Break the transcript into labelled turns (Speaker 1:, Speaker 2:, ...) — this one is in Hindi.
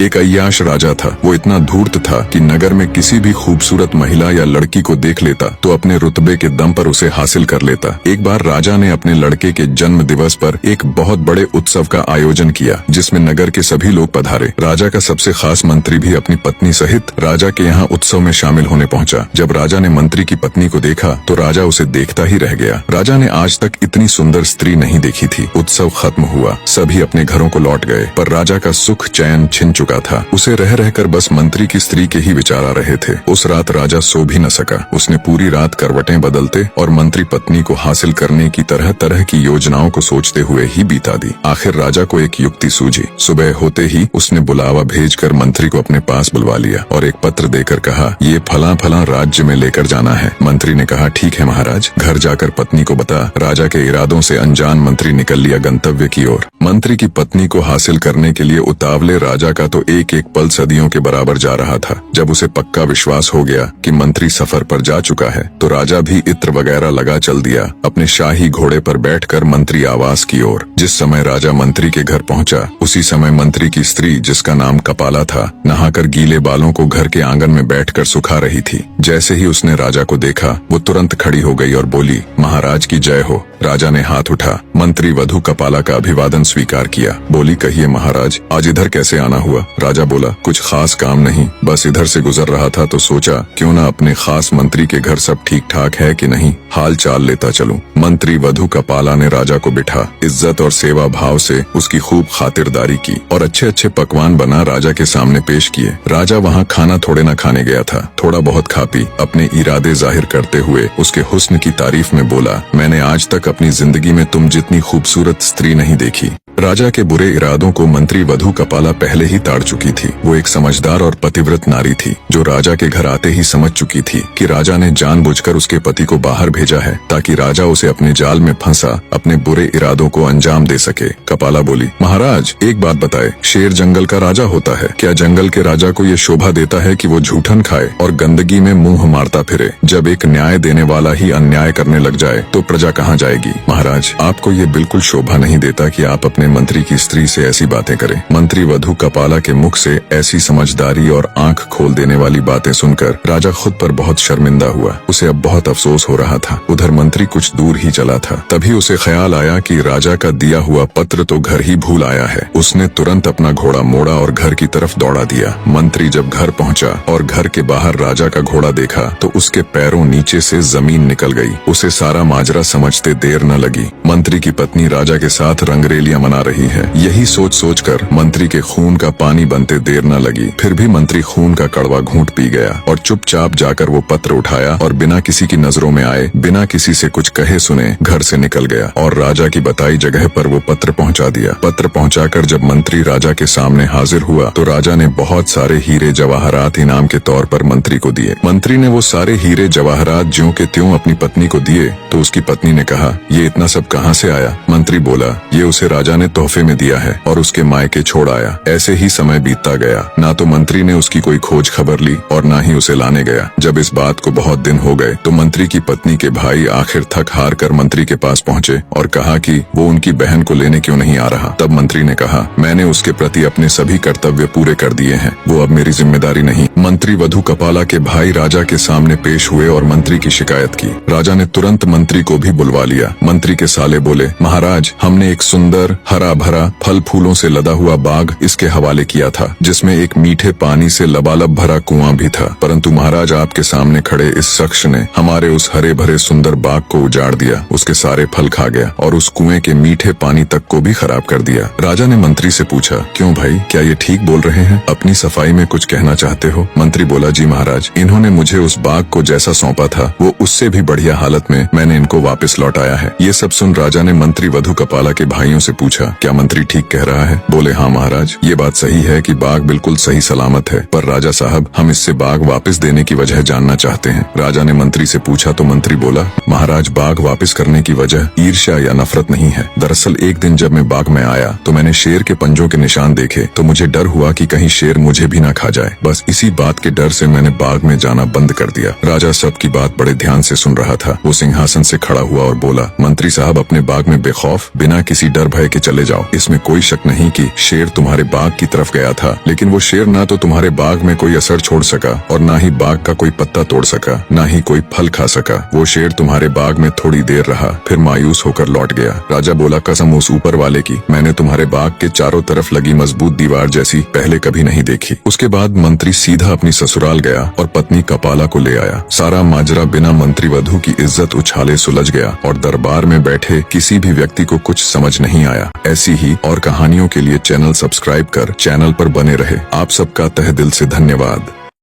Speaker 1: एक अय्याश राजा था। वो इतना धूर्त था कि नगर में किसी भी खूबसूरत महिला या लड़की को देख लेता तो अपने रुतबे के दम पर उसे हासिल कर लेता। एक बार राजा ने अपने लड़के के जन्म दिवस पर एक बहुत बड़े उत्सव का आयोजन किया, जिसमें नगर के सभी लोग पधारे। राजा का सबसे खास मंत्री भी अपनी पत्नी सहित राजा के यहाँ उत्सव में शामिल होने पहुंचा। जब राजा ने मंत्री की पत्नी को देखा तो राजा उसे देखता ही रह गया। राजा ने आज तक इतनी सुंदर स्त्री नहीं देखी थी। उत्सव खत्म हुआ, सभी अपने घरों को लौट गए, पर राजा का सुख चैन छिन चुका था। उसे रह रहकर बस मंत्री की स्त्री के ही विचार आ रहे थे। उस रात राजा सो भी न सका। उसने पूरी रात करवटें बदलते और मंत्री पत्नी को हासिल करने की तरह तरह की योजनाओं को सोचते हुए ही बीता दी। आखिर राजा को एक युक्ति सूझी। सुबह होते ही उसने बुलावा भेजकर मंत्री को अपने पास बुलवा लिया और एक पत्र देकर कहा, ये फला फला राज्य में लेकर जाना है। मंत्री ने कहा, ठीक है महाराज। घर जाकर पत्नी को बता। राजा के इरादों से अनजान मंत्री निकल लिया गंतव्य की ओर। मंत्री की पत्नी को हासिल करने के लिए उतावले राजा का तो एक एक पल सदियों के बराबर जा रहा था। जब उसे पक्का विश्वास हो गया कि मंत्री सफर पर जा चुका है तो राजा भी इत्र वगैरह लगा चल दिया अपने शाही घोड़े पर बैठकर मंत्री आवास की ओर। जिस समय राजा मंत्री के घर पहुंचा उसी समय मंत्री की स्त्री, जिसका नाम कपाला था, नहाकर गीले बालों को घर के आंगन में बैठकर सुखा रही थी। जैसे ही उसने राजा को देखा वो तुरंत खड़ी हो गई और बोली, महाराज की जय हो। राजा ने हाथ उठा मंत्री वधु कपाला का अभिवादन स्वीकार किया। बोली, कहिए महाराज, आज इधर कैसे आना हुआ? राजा बोला, कुछ खास काम नहीं, बस इधर से गुजर रहा था तो सोचा क्यों ना अपने खास मंत्री के घर सब ठीक ठाक है कि नहीं, हाल चाल लेता चलूं। मंत्री वधु कपाला ने राजा को बिठा इज्जत और सेवा भाव से उसकी खूब खातिरदारी की और अच्छे अच्छे पकवान बना राजा के सामने पेश किए। राजा वहाँ खाना थोड़े न खाने गया था, थोड़ा बहुत खा पी अपने इरादे जाहिर करते हुए उसके हुस्न की तारीफ में बोला, मैंने आज तक अपनी जिंदगी में तुम जितनी खूबसूरत स्त्री नहीं देखी। राजा के बुरे इरादों को मंत्री वधु कपाला पहले ही ताड़ चुकी थी। वो एक समझदार और पतिव्रत नारी थी जो राजा के घर आते ही समझ चुकी थी कि राजा ने जानबूझकर उसके पति को बाहर भेजा है ताकि राजा उसे अपने जाल में फंसा अपने बुरे इरादों को अंजाम दे सके। कपाला बोली, महाराज एक बात बताए, शेर जंगल का राजा होता है क्या? जंगल के राजा को ये शोभा देता है कि वो झूठन खाए और गंदगी में मुंह मारता फिरे? जब एक न्याय देने वाला ही अन्याय करने लग जाए तो प्रजा कहाँ जाएगी? महाराज, आपको ये बिल्कुल शोभा नहीं देता कि आप अपने मंत्री की स्त्री से ऐसी बातें करें। मंत्री वधु कपाला के मुख से ऐसी समझदारी और आंख खोल देने वाली बातें सुनकर राजा खुद पर बहुत शर्मिंदा हुआ। उसे अब बहुत अफसोस हो रहा था। उधर मंत्री कुछ दूर ही चला था, तभी उसे ख्याल आया कि राजा का दिया हुआ पत्र तो घर ही भूल आया है। उसने तुरंत अपना घोड़ा मोड़ा और घर की तरफ दौड़ा दिया। मंत्री जब घर पहुंचा और घर के बाहर राजा का घोड़ा देखा तो उसके पैरों नीचे से जमीन निकल गई। उसे सारा माजरा समझते देर न लगी। मंत्री की पत्नी राजा के साथ रंगरेलियां मना रही है। यही सोच सोचकर मंत्री के खून का पानी बनते देर न लगी। फिर भी मंत्री खून का कड़वा घूंट पी गया और चुपचाप जाकर वो पत्र उठाया और बिना किसी की नजरों में आए, बिना किसी से कुछ कहे सुने घर से निकल गया और राजा की बताई जगह पर वो पत्र पहुंचा दिया। पत्र पहुंचाकर जब मंत्री राजा के सामने हाजिर हुआ तो राजा ने बहुत सारे हीरे जवाहरात इनाम के तौर पर मंत्री को दिए। मंत्री ने वो सारे हीरे जवाहरात ज्यों के त्यों अपनी पत्नी को दिए तो उसकी पत्नी ने कहा, ये इतना सब कहाँ से आया? मंत्री बोला, ये उसे राजा ने तोहफे में दिया है और उसके मायके छोड़ आया। ऐसे ही समय बीतता गया। ना तो मंत्री ने उसकी कोई खोज खबर ली और ना ही उसे लाने गया। जब इस बात को बहुत दिन हो गए तो मंत्री की पत्नी के भाई आखिर थक हार कर मंत्री के पास पहुंचे और कहा कि वो उनकी बहन को लेने क्यों नहीं आ रहा। तब मंत्री ने कहा, मैंने उसके प्रति अपने सभी कर्तव्य पूरे कर दिए हैं, वो अब मेरी जिम्मेदारी नहीं। मंत्री वधु कपाला के भाई राजा के सामने पेश हुए और मंत्री की शिकायत की। राजा ने तुरंत मंत्री को भी बुलवा लिया। मंत्री के साले बोले, महाराज, हमने एक सुंदर हरा भरा फल फूलों से लदा हुआ बाग इसके हवाले किया था, जिसमें एक मीठे पानी से लबालब भरा कुआं भी था, परंतु महाराज आपके सामने खड़े इस शख्स ने हमारे उस हरे भरे सुंदर बाग को उजाड़ दिया, उसके सारे फल खा गया और उस कुएं के मीठे पानी तक को भी खराब कर दिया। राजा ने मंत्री से पूछा, क्यों भाई, क्या ये ठीक बोल रहे हैं? अपनी सफाई में कुछ कहना चाहते हो? मंत्री बोला, जी महाराज, इन्होंने मुझे उस बाग को जैसा सौंपा था वो उससे भी बढ़िया हालत में मैंने इनको वापस लौटाया है। ये सब सुन राजा ने मंत्री वधु कपाला के भाइयों से पूछा, क्या मंत्री ठीक कह रहा है? बोले, हाँ महाराज, ये बात सही है कि बाग बिल्कुल सही सलामत है, पर राजा साहब, हम इससे बाग वापस देने की वजह जानना चाहते हैं। राजा ने मंत्री से पूछा तो मंत्री बोला, महाराज, बाग वापस करने की वजह ईर्ष्या या नफरत नहीं है। दरअसल एक दिन जब मैं बाग में आया तो मैंने शेर के पंजों के निशान देखे तो मुझे डर हुआ कि कहीं शेर मुझे भी ना खा जाए। बस इसी बात के डर से मैंने बाग में जाना बंद कर दिया। राजा सबकी बात बड़े ध्यान से सुन रहा था। वो सिंहासन से खड़ा हुआ और बोला, मंत्री साहब, अपने बाग में बेखौफ बिना किसी डर भय के चले जाओ। इसमें कोई शक नहीं कि शेर तुम्हारे बाग की तरफ गया था, लेकिन वो शेर ना तो तुम्हारे बाग में कोई असर छोड़ सका और ना ही बाग का कोई पत्ता तोड़ सका, ना ही कोई फल खा सका। वो शेर तुम्हारे बाग में थोड़ी देर रहा, फिर मायूस होकर लौट गया। राजा बोला, कसम उस ऊपर वाले की, मैंने तुम्हारे बाग के चारों तरफ लगी मजबूत दीवार जैसी पहले कभी नहीं देखी। उसके बाद मंत्री सीधा अपनी ससुराल गया और पत्नी कपाला को ले आया। सारा माजरा बिना मंत्री वधू की इज्जत उछाले सुलझ गया और दरबार में बैठे किसी भी व्यक्ति को कुछ समझ नहीं आया। ऐसी ही और कहानियों के लिए चैनल सब्सक्राइब कर चैनल पर बने रहे। आप सबका तहे दिल से धन्यवाद।